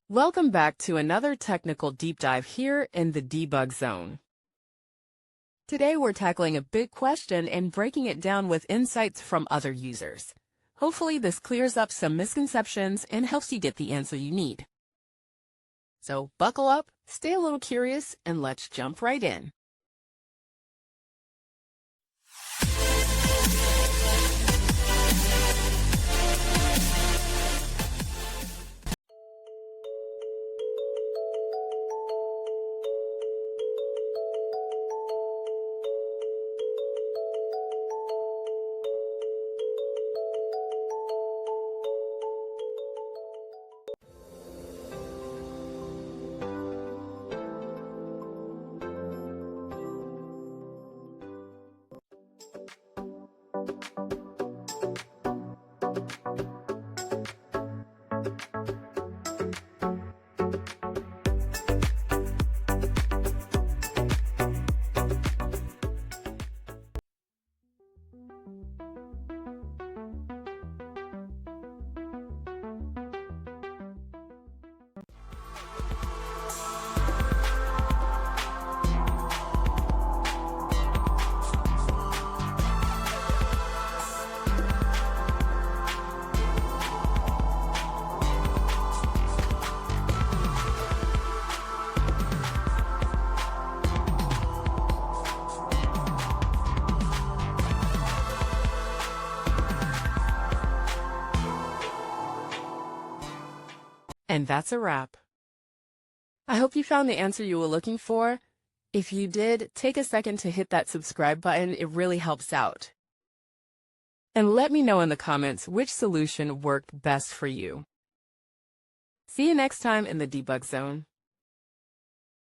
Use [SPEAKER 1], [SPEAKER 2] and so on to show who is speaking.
[SPEAKER 1] Welcome back to another technical deep dive here in the debug zone. Today we're tackling a big question and breaking it down with insights from other users. Hopefully this clears up some misconceptions and helps you get the answer you need. So buckle up, stay a little curious, and let's jump right in. And that's a wrap. I hope you found the answer you were looking for. If you did, take a second to hit that subscribe button. It really helps out. And let me know in the comments which solution worked best for you. See you next time in the debug zone.